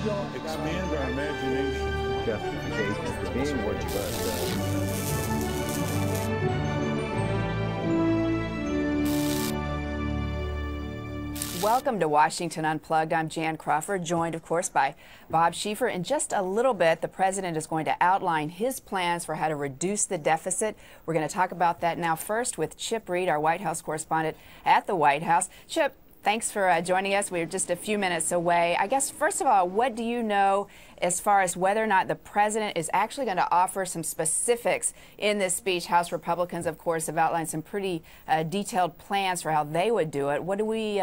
Expand our imagination. Justification for being what you are. Welcome to Washington Unplugged. I'm Jan Crawford, joined, of course, by Bob Schieffer. In just a little bit, the president is going to outline his plans for how to reduce the deficit. We're going to talk about that now first with Chip Reid, our White House correspondent at the White House. Chip, thanks for joining us. We're just a few minutes away. I guess, first of all, what do you know as far as whether or not the president is actually going to offer some specifics in this speech? House Republicans, of course, have outlined some pretty detailed plans for how they would do it. What do we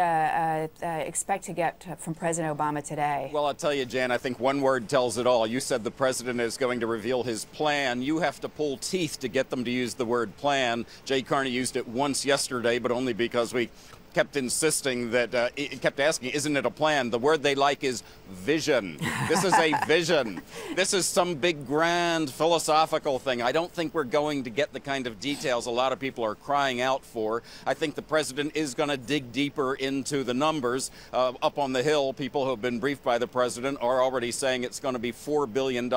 expect to get from President Obama today? Well, I'll tell you, Jan, I think one word tells it all. You said the president is going to reveal his plan. You have to pull teeth to get them to use the word plan. Jay Carney used it once yesterday, but only because we kept insisting that, kept asking, isn't it a plan? The word they like is vision. This is a vision. This is some big, grand, philosophical thing. I don't think we're going to get the kind of details a lot of people are crying out for. I think the president is going to dig deeper into the numbers. Up on the Hill, people who have been briefed by the president are already saying it's going to be $4 billion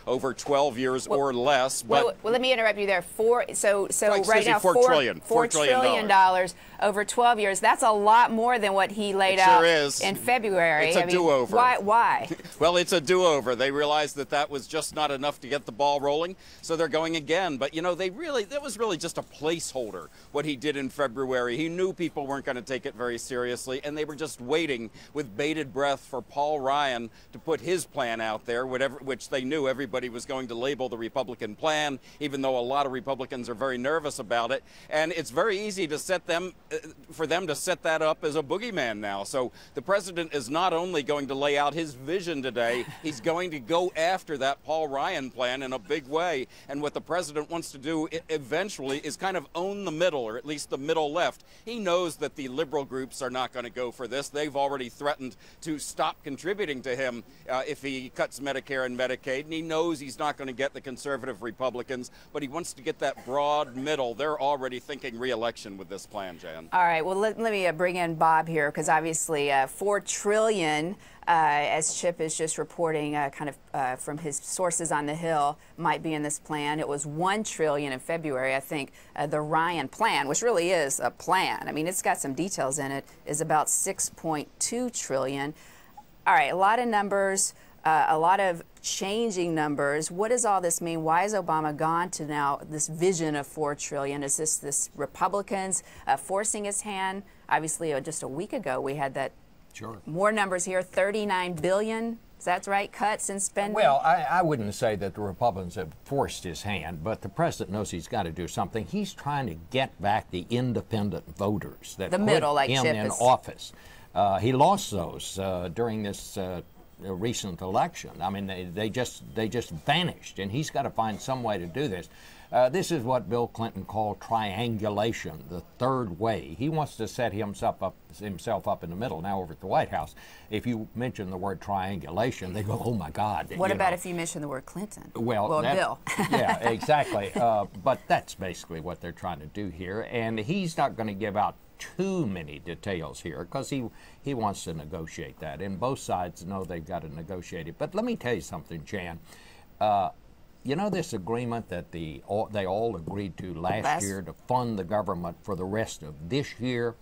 over 12 years or less. But well, let me interrupt you there. So right now, $4 trillion. $4 trillion over 12 years. That's a lot more than what he laid out in February. It's a do-over. Why? Well, it's a do-over. They realized that that was just not enough to get the ball rolling, so they're going again. But, you know, that was really just a placeholder, what he did in February. He knew people weren't going to take it very seriously, and they were just waiting with bated breath for Paul Ryan to put his plan out there, which they knew everybody was going to label the Republican plan, even though a lot of Republicans are very nervous about it. And it's very easy to for them to set that up as a boogeyman now. So the president is not only going to lay out his vision today, he's going to go after that Paul Ryan plan in a big way. And what the president wants to do eventually is kind of own the middle, or at least the middle left. He knows that the liberal groups are not going to go for this. They've already threatened to stop contributing to him if he cuts Medicare and Medicaid. And he knows he's not going to get the conservative Republicans, but he wants to get that broad middle. They're already thinking re-election with this plan, Jan. All right. Well, let me bring in Bob here, because obviously $4 trillion, as Chip is just reporting from his sources on the Hill, might be in this plan. It was $1 trillion in February. I think the Ryan plan, which really is a plan, I mean, it's got some details in it, is about $6.2 trillion. All right, a lot of numbers, a lot of changing numbers. What does all this mean? Why has Obama gone to now this vision of $4 trillion? Is this Republicans forcing his hand? Obviously, just a week ago, we had that. Sure. More numbers here, $39 billion. Is that right? Cuts in spending? Well, I wouldn't say that the Republicans have forced his hand, but the president knows he's got to do something. He's trying to get back the independent voters that put him in office. He lost those during this recent election. I mean, they just vanished, and he's got to find some way to do this. This is what Bill Clinton called triangulation, the third way. He wants to set himself up in the middle. Now, over at the White House, if you mention the word triangulation, they go, oh, my God. What about if you mention the word Clinton? Well, Bill. Yeah, exactly. But that's basically what they're trying to do here. And he's not going to give out too many details here, because he wants to negotiate that. And both sides know they've got to negotiate it. But let me tell you something, Jan. You know this agreement that they all agreed to last year to fund the government for the rest of this year?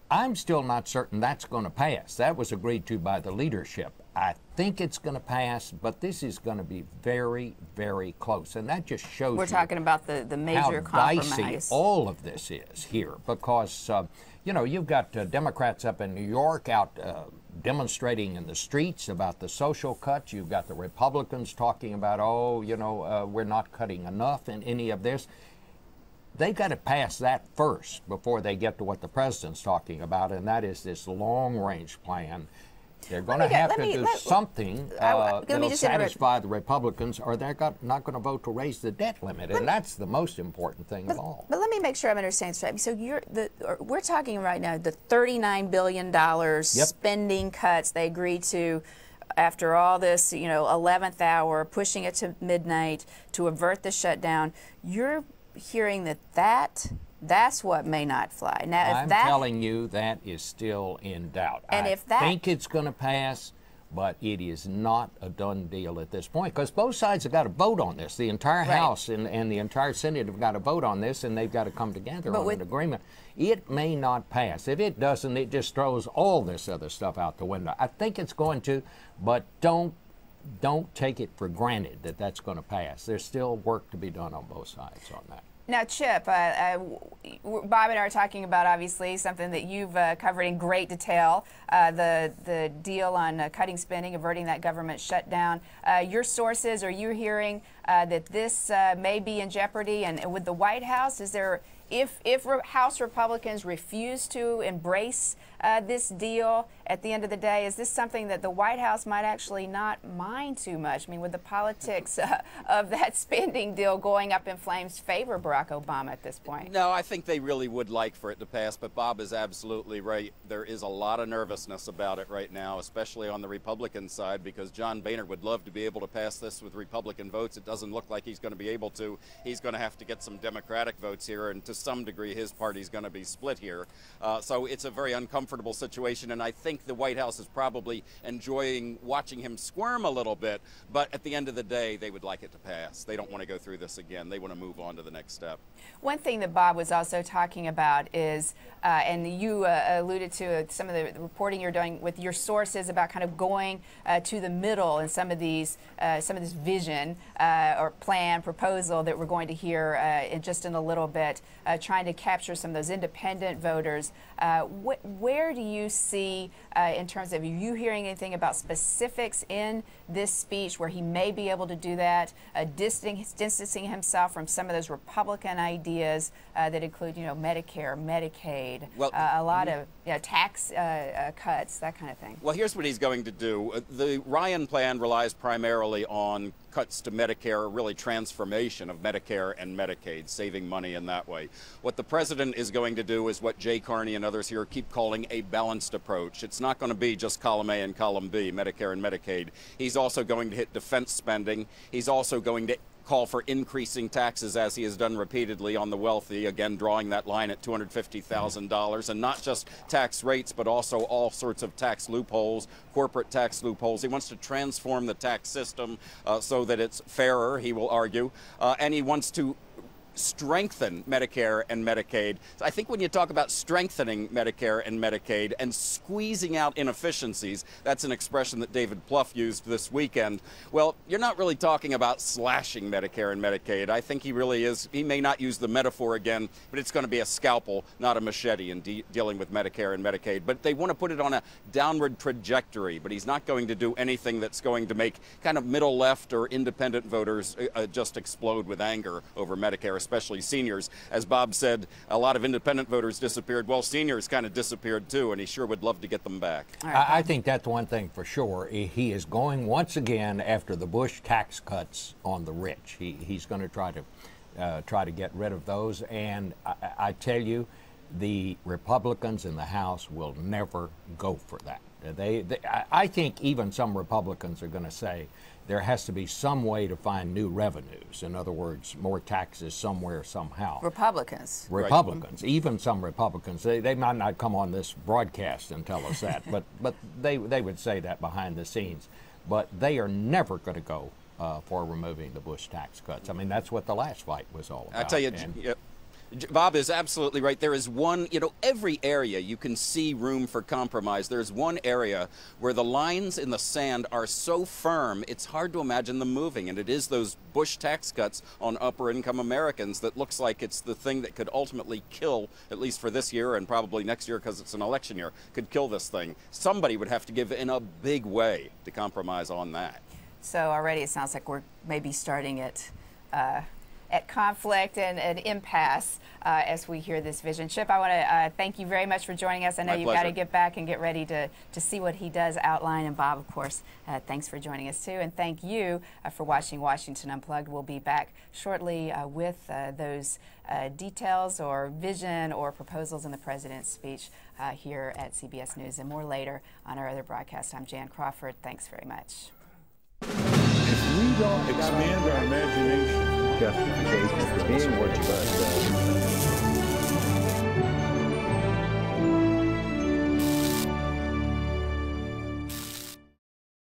I'm still not certain that's going to pass. That was agreed to by the leadership. I think it's going to pass, but this is going to be very, very close. And that just shows we're talking about the major compromise. How dicey all of this is here, because, you know, you've got Democrats up in New York out demonstrating in the streets about the social cuts. You've got the Republicans talking about, oh, you know, we're not cutting enough in any of this. They've got to pass that first before they get to what the president's talking about, and that is this long-range plan. They're going to have to do something that'll satisfy the Republicans, or they're not going to vote to raise the debt limit, and that's the most important thing of all. But let me make sure I'm understanding straight. So we're talking right now the $39 billion spending cuts they agreed to after all this, you know, 11th hour, pushing it to midnight to avert the shutdown. You're hearing that's what may not fly. Now, I'm telling you that is still in doubt. I think it's going to pass, But it is not a done deal at this point because both sides have got to vote on this. The entire House and the entire Senate have got to vote on this, and they've got to come together on an agreement. It may not pass. If it doesn't, it just throws all this other stuff out the window. I think it's going to, but don't take it for granted that that's going to pass. There's still work to be done on both sides on that. Now, Chip, Bob and I are talking about, obviously, something that you've covered in great detail, the deal on cutting spending, averting that government shutdown. Your sources, are you hearing that this may be in jeopardy? And with the White House, is there, if House Republicans refuse to embrace this deal at the end of the day, is this something that the White House might actually not mind too much? I mean, with the politics of that spending deal going up in flames, favor Barack Obama at this point? No, I think they really would like for it to pass, but Bob is absolutely right. There is a lot of nervousness about it right now, especially on the Republican side, because John Boehner would love to be able to pass this with Republican votes. It doesn't look like he's going to be able to. He's going to have to get some Democratic votes here, and to some degree his party's going to be split here. So it's a very uncomfortable situation, and I think the White House is probably enjoying watching him squirm a little bit, but at the end of the day, they would like it to pass. They don't want to go through this again. They want to move on to the next step. One thing that Bob was also talking about is, and you alluded to some of the reporting you're doing with your sources about kind of going to the middle in some of this vision or plan, proposal that we're going to hear in a little bit, trying to capture some of those independent voters. Where do you see, in terms of, are you hearing anything about specifics in this speech where he may be able to do that, distancing himself from some of those Republican ideas that include, Medicare, Medicaid, well, a lot of tax cuts, that kind of thing? Well, here's what he's going to do. The Ryan plan relies primarily on cuts to Medicare, really transformation of Medicare and Medicaid, saving money in that way. What the president is going to do is what Jay Carney and others here keep calling a balanced approach. It's not going to be just column A and column B, Medicare and Medicaid. He's also going to hit defense spending. He's also going to call for increasing taxes, as he has done repeatedly, on the wealthy, again drawing that line at $250,000, and not just tax rates, but also all sorts of tax loopholes, corporate tax loopholes. He wants to transform the tax system so that it's fairer, he will argue, and he wants to strengthen Medicare and Medicaid. So I think when you talk about strengthening Medicare and Medicaid and squeezing out inefficiencies, that's an expression that David Plouffe used this weekend. Well, you're not really talking about slashing Medicare and Medicaid. I think he really is. He may not use the metaphor again, but it's going to be a scalpel, not a machete, in dealing with Medicare and Medicaid. But they want to put it on a downward trajectory, but he's not going to do anything that's going to make kind of middle left or independent voters just explode with anger over Medicare, especially seniors. As Bob said, a lot of independent voters disappeared. Well, seniors kind of disappeared too, and he sure would love to get them back. Right. I think that's one thing for sure. He is going once again after the Bush tax cuts on the rich. He's going to try to get rid of those, and I tell you, the Republicans in the House will never go for that. I think even some Republicans are going to say there has to be some way to find new revenues. In other words, more taxes somewhere, somehow. Republicans. Republicans, right. Even some Republicans. They might not come on this broadcast and tell us that, but they would say that behind the scenes. But they are never going to go for removing the Bush tax cuts. I mean, that's what the last fight was all about. I tell you, Bob is absolutely right. There is one, every area you can see room for compromise. There's one area where the lines in the sand are so firm, it's hard to imagine them moving. And it is those Bush tax cuts on upper income Americans that looks like it's the thing that could ultimately kill, at least for this year and probably next year because it's an election year, could kill this thing. Somebody would have to give in a big way to compromise on that. So already it sounds like we're maybe starting at conflict and an impasse as we hear this vision. Chip, I want to thank you very much for joining us. I know you've got to get back and get ready to see what he does outline. And Bob, of course, thanks for joining us too. And thank you for watching Washington Unplugged. We'll be back shortly with those details or vision or proposals in the president's speech here at CBS News, and more later on our other broadcast. I'm Jan Crawford. Thanks very much. If we don't expand our imagination, justification for being what you